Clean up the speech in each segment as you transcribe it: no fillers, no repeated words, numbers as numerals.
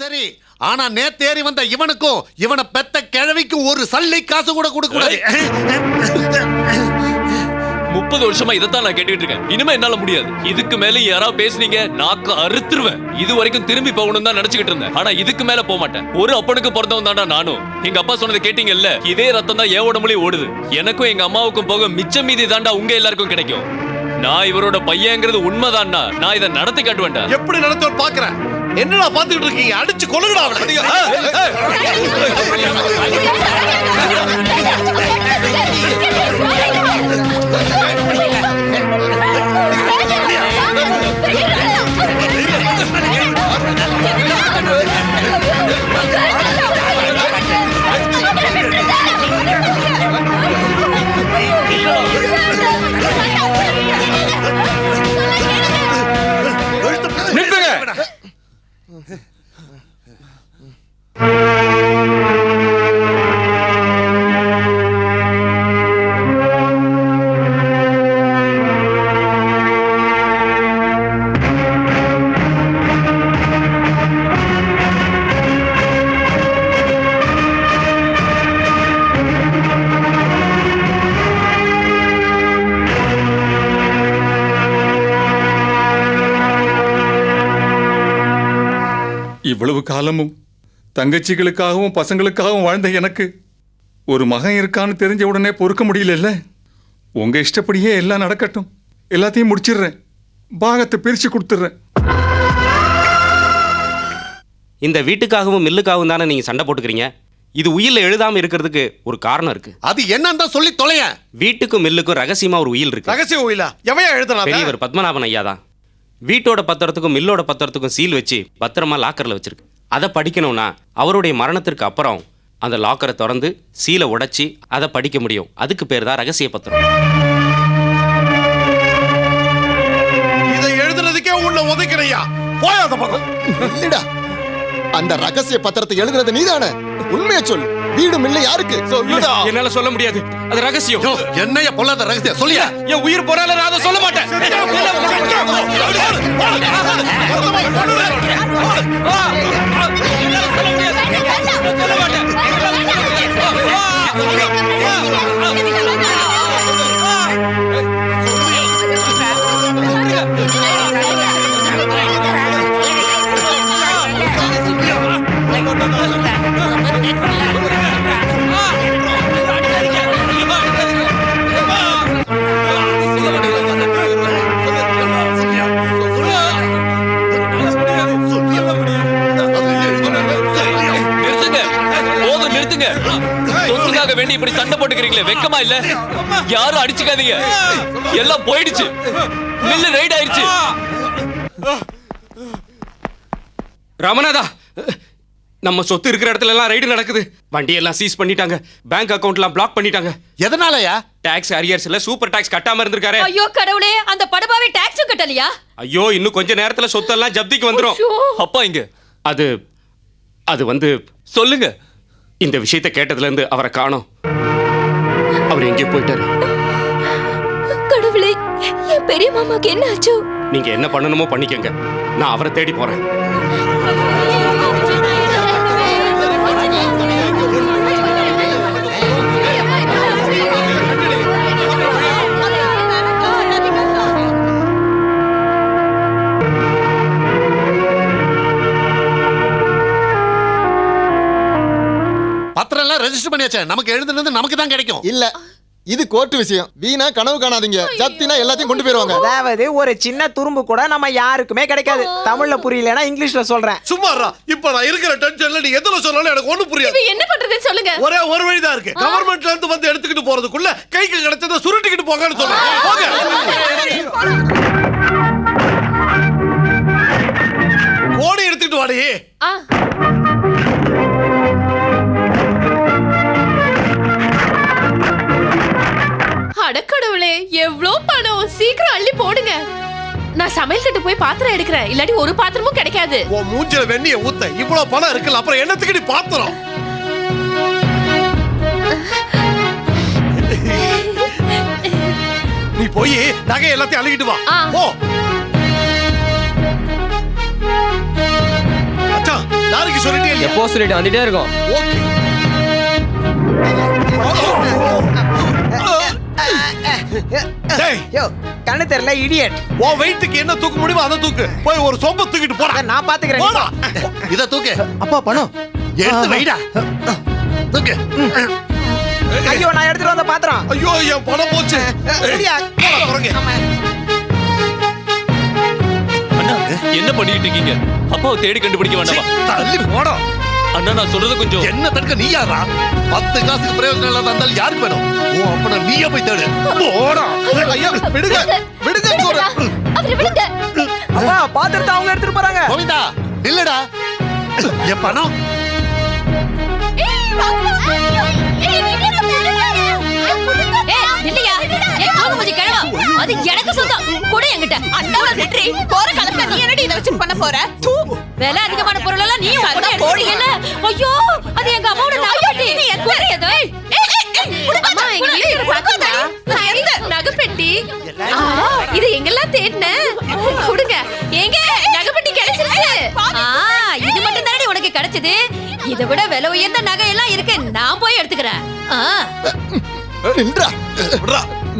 சரி, ஆனா நேத்தேறி வந்த இவனுக்கும் இவனை பெத்த கிழவிக்கும் ஒரு சல்லி காசு கூட கொடுக்க கூடாது. 30 வருஷமா இதைத்தான் நான் கேட்டுட்டு இருக்கேன். இனிமே என்னால முடியாது. இதுக்கு மேல யாராவது பேசுனீங்க நாக்கு அறுத்துருவேன். இது வரைக்கும் திரும்பி போகணும் தான் நினைச்சுக்கிட்டு இருந்தேன். ஆனா இதுக்கு மேல போக மாட்டேன். ஒரு அப்பனுக்கு பிறந்தவன் தான்டா நானும். எங்க அப்பா சொன்னதை கேட்டீங்கல்ல, இதே ரத்தம் தான் ஏன் உடம்புலயே ஓடுது. எனக்கும் எங்க அம்மாவுக்கும் போக மிச்சம் மீதி தாண்டா உங்க எல்லாருக்கும் கிடைக்கும். நான் இவரோட பையங்கிறது உண்மைதான்டா. நான் இதை நடத்தி காட்டுவேன்டா. எப்படி நடத்துவேன் பாக்குறேன். என்னடா பாத்துக்கிட்டு இருக்கீங்க? அடிச்சு கொல்லுங்கடா இவ்வளவு காலமும் தங்கச்சிகளுக்காகவும் பசங்களுக்காகவும் வாழ்ந்த எனக்கு ஒரு மகன் இருக்கான்னு தெரிஞ்ச உடனே பொறுக்க முடியல. உங்க இஷ்டப்படியே எல்லாம் நடக்கட்டும். எல்லாத்தையும் முடிச்சிடுறேன். பாகத்தை பிரிச்சு கொடுத்துடுறேன். இந்த வீட்டுக்காகவும் மில்லுக்காகவும் தானே நீங்க சண்டை போட்டுக்கிறீங்க. இது உயில்ல எழுதாம இருக்கிறதுக்கு ஒரு காரணம் இருக்கு. அது என்னன்னு தான் சொல்லி தொலைய. வீட்டுக்கும் மில்லுக்கும் ரகசியமா ஒரு உயில் இருக்கு. ரகசிய உயிலா? எவையா எழுதுனா? பெரியவர் பத்மநாபன் ஐயா தான். வீட்டோட பத்திரத்துக்கும் மில்லோட பத்திரத்துக்கும் சீல் வச்சு பத்திரமா லாக்கர்ல வச்சிருக்கு. அதை படிக்கணும்னா அவருடைய மரணத்திற்கு அப்புறம் அந்த லாக்கரை திறந்து சீலை உடைச்சி அதை படிக்க முடியும். அதுக்கு பேர் தான் ரகசிய பத்திரம். இதை எழுதுறதுக்கே உள்ள உதைக்கிறையா? போயாத பக்கம் இல்லடா. அந்த ரகசிய பத்திரத்தை எழுதுறது நீதானே? உண்மையை சொல். வீடு மில்ல யாருக்கு? சொல்லுடா. என்னால சொல்ல முடியாது. அது ரகசியம். என்னைய பொல்லாத ரகசியம் சொல்லியா? என் உயிர் போறால நான் அதை சொல்ல மாட்டேன். சொத்துக்காக வேண்டி இப்படி சண்டை போட்டுக்கிறீங்களே, வெக்கமா இல்ல? யாரும் அடிச்சுக்காதீங்க. எல்லாம் போயிடுச்சு. மில்லு ரைட் ஆயிடுச்சு. ராமநாதா, நம்ம சொத்து இருக்கிற இடத்துல எல்லாம் ரைடு நடக்குது. வண்டியெல்லாம் சீஸ் பண்ணிட்டாங்க. பேங்க் அக்கவுண்ட்லாம் பிளாக் பண்ணிட்டாங்க. எதனாலயா? டாக்ஸ் அரியர்ஸ்ல சூப்பர் டாக்ஸ் கட்டாம இருந்திருக்காரு. ஐயோ கடவுளே, அந்த படபாவே டாக்ஸ் கட்டலையா? ஐயோ, இன்னும் கொஞ்ச நேரத்துல சொத்தெல்லாம் ஜப்திக்கு வந்துரும். அப்பா இங்க. அது வந்து சொல்லுங்க. இந்த விஷயத்தை கேட்டதுல இருந்து அவரை காணோம். அவர் எங்கேயோ போயிட்டாரு. கடவுளே, என் பெரிய மாமாக்கு என்ன ஆச்சு? நீங்க என்ன பண்ணணுமோ பண்ணிக்கங்க. நான் அவரை தேடி போறேன். பத்திரம் எல்லாம் ரெஜிஸ்டர் பண்ணியாச்சே. நமக்கு எழுதுனது நமக்கு தான் கிடைக்கும். இல்ல, இது கோர்ட் விஷயம். வீணா கனவு காணாதீங்க. ஜப்தினா எல்லாத்தையும் கொண்டு போயிருவாங்க. அதாவது ஒரு சின்ன துரும்பு கூட நம்ம யாருக்குமே கிடைக்காது. தமிழ்ல புரியலனா இங்கிலீஷ்ல சொல்றேன். சும்மாறா. இப்ப நான் இருக்கிற டென்ஷன்ல நீ எதுல சொன்னாலும் எனக்கு ஒண்ணும் புரியாது. என்ன பண்றதுன்னு சொல்லுங்க. ஒரே ஒரு வழி தான் இருக்கு. கவர்மெண்ட்ல இருந்து வந்து எடுத்துக்கிட்டு போறதுக்குள்ள கைக்கு கிடைச்சத சுருட்டிக்கிட்டு போங்கன்னு சொல்றேன். போங்க. கோடி எடுத்துக்கிட்டு வாடி. அடக்கடவுளே, எவ்வளவு பணம்! சீக்கிரம் அள்ளி போடுங்க. நான் சமையல் கட்டு போய் பாத்திரம் எடுக்கிறேன். இல்லாட்டி ஒரு பாத்திரமும் கிடைக்காது. உன் மூஞ்சில வெண்ணிய ஊத்த இவ்வளவு பணம் இருக்குல்ல, அப்புறம் என்னத்துக்கு நீ பாத்திரம்? நீ போய் நகை எல்லாத்தையும் அள்ளிக்கிட்டு வா. போ. அச்சா, நாளைக்கு சொல்லிட்டே இல்லையா? எப்போ சொல்லிட்டு வந்துட்டே இருக்கோம். ஓகே. டேய், யோ கண்ணு தெரியல இடியட். உன் வெயிட்டுக்கு என்ன தூக்க முடியுமோ அதை தூக்கு. போய் ஒரு சொம்ப தூக்கிட்டு போடா. நான் பாத்துக்கிறேன். போடா. இத தூக்கு. அப்பா பணம் எடுத்து வைடா. தூக்கு. ஐயோ நான் எடுத்துட்டு வந்த பாத்திரம். ஐயோ என் பணம் போச்சு. சரியா? போடா, குரங்கு. அண்ணா என்ன பண்ணிட்டு இருக்கீங்க? அப்பாவை தேடி கண்டுபிடிக்க வேண்டாமா? தள்ளி போடா. அண்ணா நான் சொல்றது கொஞ்சம். என்ன தடுக்க நீ யாரா? 10 காசுக்கு பிரயோஜனம் இல்லாத இருந்தாலும் யாருக்கு வேணும்? உன் அப்பனை நீயே போய் தேடு. போடா. ஐயா விடுங்க விடுங்க சொல்றேன். அவரை விடுங்க. அப்பா பாத்திரத்தை அவங்க எடுத்துட்டு போறாங்க. கோவிந்தா இல்லடா. என் பணம் ஏய் வாங்க. ஏய் இல்லையா? ஏய் தூங்க முடி கிழவா. அது எனக்கு சொந்தம். கூட என்கிட்ட. அண்ணாவை விட்றி. போற காலத்துல நீ என்னடி இத வச்சு பண்ண போற? தூ. விலை அதிகமான பொருள் எல்லாம் நீ கூட போடியல. ஐயோ அது எங்க அம்மாவோட நகைப்பெட்டி. நீ எங்க ஏய் அம்மா எங்க வீட்டுல பாத்தா எந்த நகைப்பெட்டி? இது எங்கெல்லாம் தேடுன? கொடுங்க. எங்க நகைப்பெட்டி கிடைச்சிருச்சு. இது மட்டும் தானடி உனக்கு கிடைச்சது? இத விட விலை உயர்ந்த நகை எல்லாம் இருக்கு. நான் போய் எடுத்துக்கிறேன். நின்றா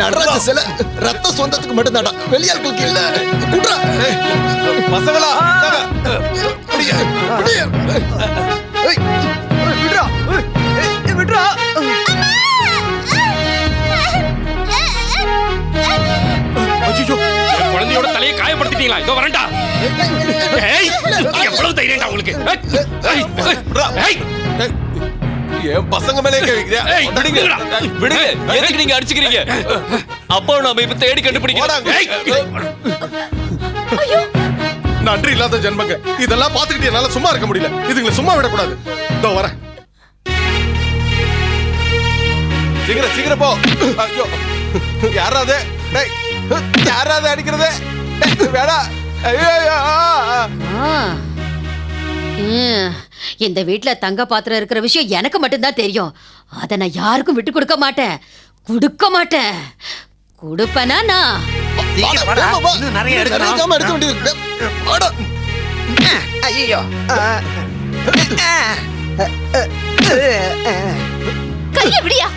நடராஜ சில ரத்த சொந்தத்துக்கு மட்டும் தாடா, வெளியாட்களுக்கு இல்ல. குட்ரா பசங்களா விடுறா விடுறா. ஐயோ குழந்தையோட தலையை காயப்படுத்திட்டீங்களா? இதோ வரேன்டா. ஏய் எவ்வளவு தைரியம்டா உங்களுக்கு? என் பசங்க மேலே கேக்குறியா? விடுங்க விடுங்க. எதுக்கு நீங்க அடிச்சுக்கிறீங்க? அப்பாவை நாம இப்ப தேடி கண்டுபிடிக்கிறோம். நன்றி இல்லாத ஜென்மங்க. இதெல்லாம் பாத்துக்கிட்டு என்னால சும்மா இருக்க முடியல. இதுங்களை சும்மா விடக்கூடாது. இதோ வரேன். சீக்கிரம் சீக்கிரம் போ. ஐயோ யாராவது டேய் யாராவது அடிக்கிறது? வேடா. ஐயோ இந்த வீட்ல தங்க பாத்திரம் இருக்கிற விஷயம் எனக்கு மட்டும்தான் தெரியும். அத நான் யாருக்கும் விட்டு கொடுக்க மாட்டேன். கொடுக்க மாட்டேன். கொடுப்பனா நான். இன்னும் நிறைய எடுக்கணும். எடுக்க வேண்டியது. வாடா. ஐயோ கைய விடியா.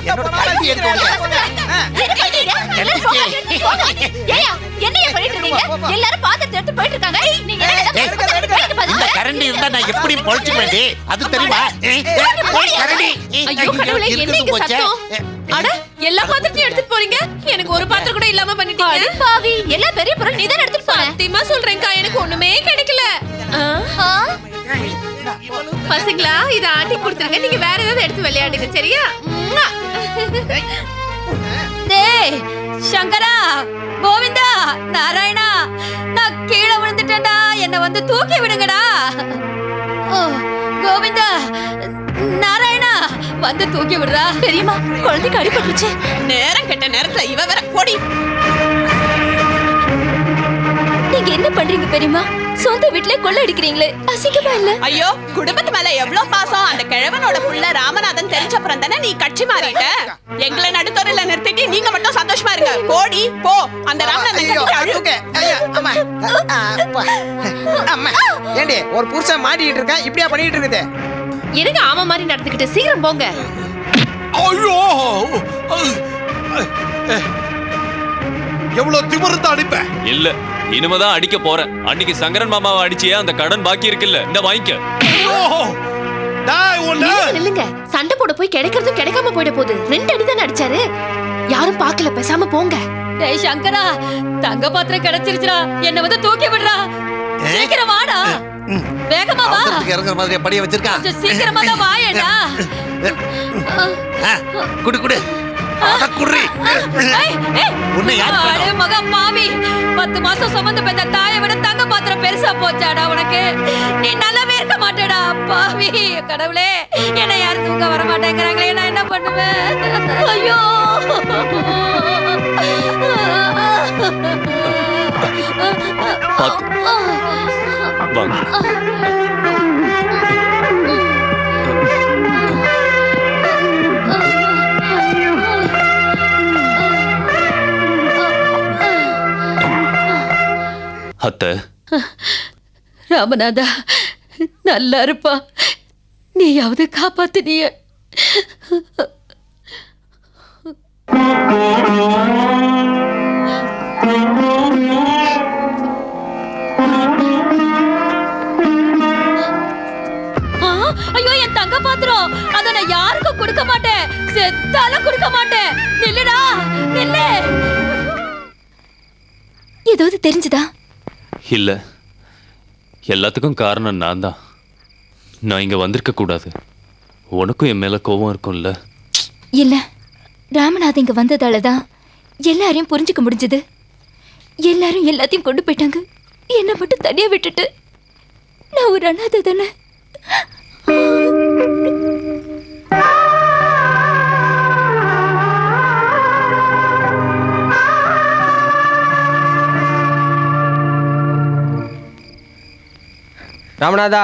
என்னோட கல்வி எடுத்து எல்லாரும் பாத்திரத்தை எடுத்து போயிட்டு இருக்காங்க. நீங்க இந்த கரண்டி இருந்தா நான் எப்படி பொழைச்சுவேண்டி? அது தெரியுமா? கரண்டி ஐயோ கடவுளே, என்ன இங்க சத்தம்? அட எல்லா பாத்திரத்தையும் எடுத்துட்டு போறீங்க. எனக்கு ஒரு பாத்திரம் கூட இல்லாம பண்ணிட்டீங்க. பாவி எல்லா பெரிய பொருள் நீதான் எடுத்துட்டு போற. சத்தியமா சொல்றேன்க்கா, எனக்கு ஒண்ணுமே கிடைக்கல. பசங்களா இத ஆண்டி கொடுத்துருங்க. நீங்க வேற ஏதாவது எடுத்து விளையாடுங்க சரியா? டேய் சங்கரா, கோவிந்தா, நாராயணா, நான் கீழே விழுந்துட்டேன்டா. என்ன வந்து தூக்கி விடுங்கடா. ஓ கோவிந்தா, நாராயணா வந்து தூக்கி விடுறா. பெரியம்மா குழந்தைக்கு அடிபட்டுருச்சு. நேரம் கெட்ட நேரத்துல இவ வேற போடி. நீங்க என்ன பண்றீங்க பெரியம்மா? சொந்த வீட்ல கொள்ள அடிக்கிறீங்களே, அசிங்கமா இல்ல? ஐயோ குடும்பத்து மேல எவ்வளவு பாசம். அந்த கிழவனோட புள்ள ராமநாதன் தெரிஞ்சப்புறம் தானே நீ கட்சி மாறிட்ட. எங்களை நடுத்தோரில நிறுத்திட்டு நீங்க மட்டும் சந்தோஷமா இருங்க. போடி போ. அந்த ராமநாதன் ஏண்டி ஒரு புருஷன் மாட்டிட்டு இருக்கேன், இப்படியா பண்ணிட்டு இருக்குது? எனக்கு ஆமா மாதிரி நடந்துக்கிட்டு சீக்கிரம் போங்க. ஐயோ எவ்வளவு திமிர்ந்து அடிப்ப. இல்ல இனிமேதான் அடிக்க போறேன். அன்னைக்கு சங்கரன் மாமாவை அடிச்சியே அந்த கடன் பாக்கி இருக்குல்ல, இந்த வாங்கிக்க. நில்லுங்க. சண்டை போட போய் கிடைக்கிறதும் கிடைக்காம போயிட போகுது. 2 அடி தானே அடிச்சாரு. யாரும் பாக்கல, பேசாம போங்க. டேய் சங்கரா, தங்க பாத்திரம் கிடைச்சிருச்சுடா. என்ன வந்து தூக்கி விடுறா. சீக்கிரம் வாடா. வேகமா வா. இறங்குற மாதிரி படிய வச்சிருக்கான். கொஞ்சம் சீக்கிரமா தான் வாயேடா. குடு குடு. அடக்குறி. உன்னை யார் அடே பண்ணோம்? மகா பாவி, 10 மாசம் சுமந்து பெத்த தாயை விட தங்க பாத்திரம் பெருசா போச்சாடா உனக்கு. நீ நல்லாவே இருக்க மாட்டேடா பாவி. கடவுளே, என்ன யாரும் தூக்க வர மாட்டேங்கிறாங்களே, நான் என்ன பண்ணுவேன்? ஐயோ வாங்க. அத்தை, ராமநாதா நல்லா இருப்பா, நீயாவது காப்பாத்தினிய. ஐயோ, என் தங்க பாத்திரம், அத நான் யாருக்கும் கொடுக்க மாட்டேன், செத்தாலும் கொடுக்க மாட்டேன். நில்லுடா, நில்லு. ஏதாவது தெரிஞ்சுதா? இல்ல, எல்லாத்துக்கும் காரணம் நான் தான். நான் இங்க வந்திருக்க கூடாது. உனக்கும் என் மேல கோபம் இருக்கும்ல? இல்ல, ராமநாதன் இங்க வந்ததாலதான் எல்லாரையும் புரிஞ்சுக்க முடிஞ்சது. எல்லாரும் எல்லாத்தையும் கொண்டு போயிட்டாங்க, என்ன மட்டும் தனியா விட்டுட்டு. நான் ஒரு அனாதை தானே. ராமநாதா,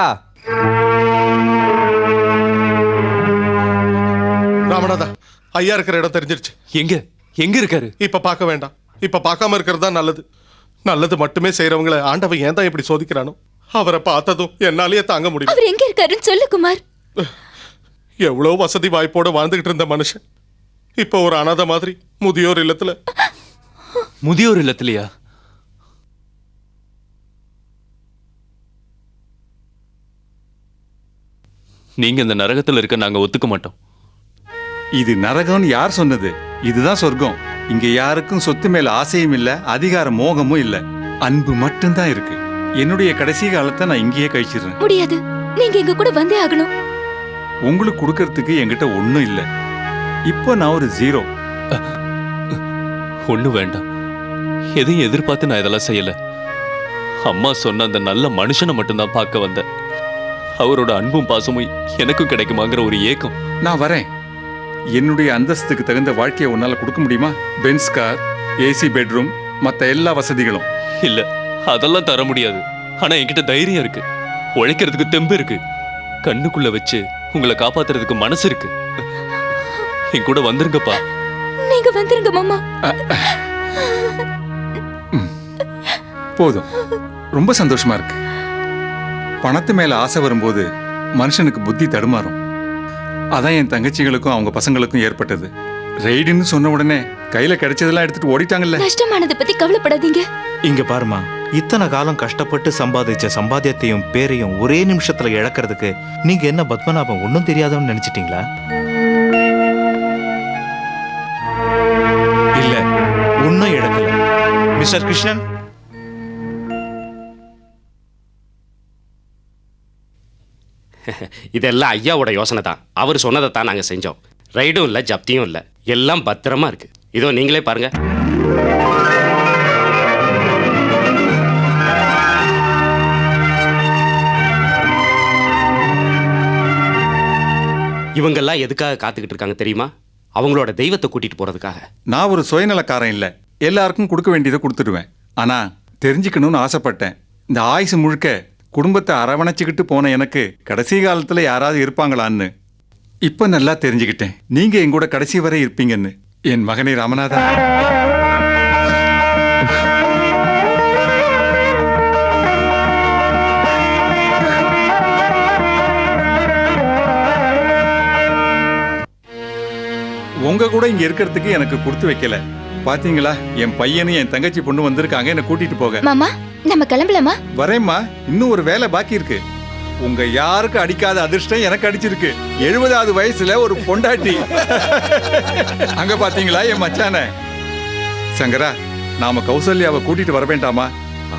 ராமநாதா, ஐயா இருக்கிற இடம் தெரிஞ்சிருச்சு. எங்க எங்க இருக்காரு? இப்ப பார்க்க வேண்டாம். இப்ப பார்க்காம இருக்கிறது தான் நல்லது. நல்லது மட்டுமே செய்யறவங்களை ஆண்டவன் ஏன் தான் இப்படி சோதிக்கிறானோ? அவரை பார்த்ததும் என்னாலேயே தாங்க முடியும். அவர் எங்க இருக்காருன்னு சொல்லு குமார். எவ்வளவு வசதி வாய்ப்போட வாழ்ந்துகிட்டு இருந்த மனுஷன் இப்ப ஒரு அனாதை மாதிரி முதியோர் இல்லத்துல. முதியோர் இல்லத்திலயா? நீங்க இந்த நரகத்துல இருக்க நாங்க ஒத்துக்க மாட்டோம். இது நரகம்னு யார் சொன்னது? இதுதான் சொர்க்கம். இங்க யாருக்கும் சொத்து மேல ஆசையும் இல்ல, அதிகார மோகமும் இல்ல, அன்பு மட்டும்தான் இருக்கு. என்னுடைய கடைசி காலத்தை நான் இங்கேயே கழிச்சிடுறேன். முடியாது, நீங்க எங்க கூட வந்தே ஆகணும். உங்களுக்கு கொடுக்கறதுக்கு என்கிட்ட ஒண்ணும் இல்ல. இப்போ நான் ஒரு ஜீரோ. ஒண்ணு வேண்டாம், எதையும் எதிர்பார்த்து நான் இதெல்லாம் செய்யல. அம்மா சொன்ன அந்த நல்ல மனுஷனை மட்டும்தான் பார்க்க வந்தேன். அவரோட அன்பும் பாசமும் எனக்கும் கிடைக்குமாங்கிற ஒரு ஏக்கம். நான் வரேன். என்னுடைய அந்தஸ்துக்கு தகுந்த வாழ்க்கையை உன்னால கொடுக்க முடியுமா? பென்ஸ் கார், ஏசி பெட்ரூம், மத்த எல்லா வசதிகளும். இல்ல, அதெல்லாம் தர முடியாது. ஆனா என்கிட்ட தைரியம் இருக்கு, உழைக்கிறதுக்கு தெம்பு இருக்கு, கண்ணுக்குள்ள வச்சு உங்களை காப்பாத்துறதுக்கு மனசு இருக்கு. என் கூட வந்துருங்கப்பா. நீங்க வந்துருங்க மாமா. போதும், ரொம்ப சந்தோஷமா இருக்கு. பணத்து மேல ஆசை வரும்போது மனுஷனுக்கு புத்தி தடுமாறும். அதான் என் தங்கச்சிகளுக்கும் அவங்க பசங்களுக்கும் ஏற்பட்டது. ரெய்டுன்னு சொன்ன உடனே கையில கிடைச்சதெல்லாம் எடுத்துட்டு ஓடிட்டாங்கல்ல. நஷ்டமானதை பத்தி கவலைப்படாதீங்க. இங்க பாருமா, இத்தனை காலம் கஷ்டப்பட்டு சம்பாதிச்ச சம்பாத்தியத்தையும் பேரையும் ஒரே நிமிஷத்துல இழக்கிறதுக்கு நீங்க என்ன பத்மநாபம் ஒன்னும் தெரியாதவன்னு நினைச்சிட்டீங்களா? இல்ல, ஒன்னும் இழக்கல. மிஸ்டர் கிருஷ்ணன், இதெல்லாம் ஐயாவோட யோசனை தான். அவர் சொன்னதை தான் நாங்கள் செஞ்சோம். ரைடும் இல்லை, ஜப்தியும் இல்லை, எல்லாம் பத்திரமா இருக்கு. இதோ நீங்களே பாருங்க. இவங்கெல்லாம் எதுக்காக காத்துக்கிட்டு இருக்காங்க தெரியுமா? அவங்களோட தெய்வத்தை கூட்டிட்டு போறதுக்காக. நான் ஒரு சுயநலக்காரன் இல்ல, எல்லாருக்கும் கொடுக்க வேண்டியதை கொடுத்துடுவேன். ஆனா தெரிஞ்சுக்கணும்னு ஆசைப்பட்டேன். இந்த ஆயுசு முழுக்க குடும்பத்தை அரவணைச்சுக்கிட்டு போன எனக்கு கடைசி காலத்துல யாராவது இருப்பாங்களான்னு இப்ப நல்லா தெரிஞ்சுக்கிட்டேன். நீங்க என் கூட கடைசி வரை இருப்பீங்கன்னு. என் மகனே ராமநாதா, உங்க கூட இங்க இருக்கிறதுக்கு எனக்கு கொடுத்து வைக்கல. பாத்தீங்களா, என் பையனும் என் தங்கச்சி பொண்ணு வந்திருக்காங்க என்ன கூட்டிட்டு போக. மாமா, நம்ம கிளம்பலாமா? வரேம்மா, இன்னும் ஒரு வேலை பாக்கி இருக்கு. உங்க யாருக்கு அடிக்காத அதிர்ஷ்டம் எனக்கு அடிச்சிருக்கு. 70வது வயசுல ஒரு பொண்டாட்டி. அங்க பாத்தீங்களா என் மச்சான. சங்கரா, நாம கௌசல்யாவை கூட்டிட்டு வர வேண்டாமா?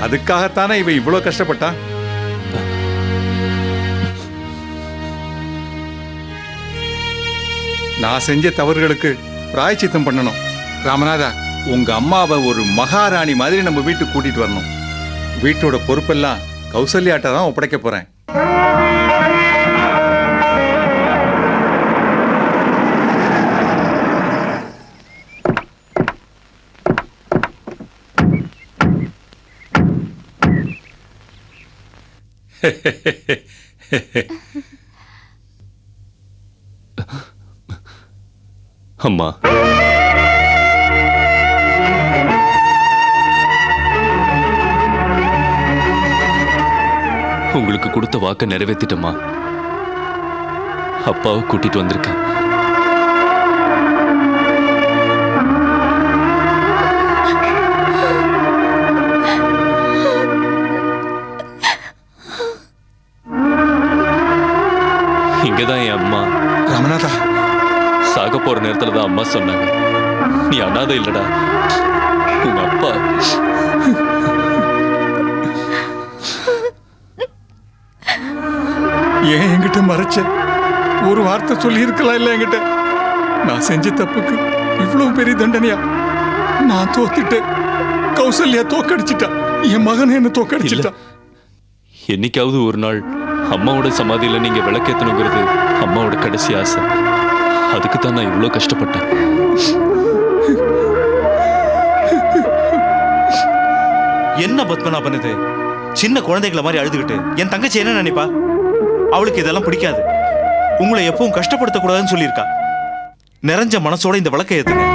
அதுக்காகத்தானே இவ இவ்வளவு கஷ்டப்பட்டான். நான் செஞ்ச தவறுகளுக்கு பிராயச்சித்தம் பண்ணணும். ராமநாதா, உங்க அம்மாவை ஒரு மகாராணி மாதிரி நம்ம வீட்டுக்கு கூட்டிட்டு வரணும். வீட்டோட பொறுப்பெல்லாம் கௌசல்யாட்ட தான் ஒப்படைக்க போறேன். அம்மா, உங்களுக்கு கொடுத்த வாக்க நிறைவேத்திட்டமா. அப்பாவை கூட்டிட்டு வந்திருக்கேன். இங்கதான் என் அம்மா. ராமநாதா, சாக போற நேரத்துல தான் அம்மா சொன்னாங்க, நீ அனாதை இல்லடா, உங்க அப்பா. ஏன் என்கிட்ட மறைச்ச? ஒரு வார்த்தை சொல்லி இருக்கலாம் இல்ல என்கிட்ட? நான் செஞ்ச தப்புக்கு இவ்வளவு பெரிய தண்டனையா? நான் தோத்துட்டேன். கௌசல்யா தோக்கடிச்சிட்டா. என் மகன் என்ன தோக்கடிச்சிட்டா. என்னைக்காவது ஒரு நாள் அம்மாவோட சமாதியில நீங்க விளக்கேத்தணுங்கிறது அம்மாவோட கடைசி ஆசை. அதுக்கு தான் நான் இவ்வளவு கஷ்டப்பட்டேன். என்ன பத்மநாபன் இது? சின்ன குழந்தைகளை மாதிரி அழுதுகிட்டு என் தங்கச்சி என்ன நினைப்பா? அவளுக்கு இதெல்லாம் பிடிக்காது. உங்களை எப்பவும் கஷ்டப்படுத்தக்கூடாதுன்னு சொல்லியிருக்கா. நிறைஞ்ச மனசோட இந்த விளக்கை ஏத்துங்க.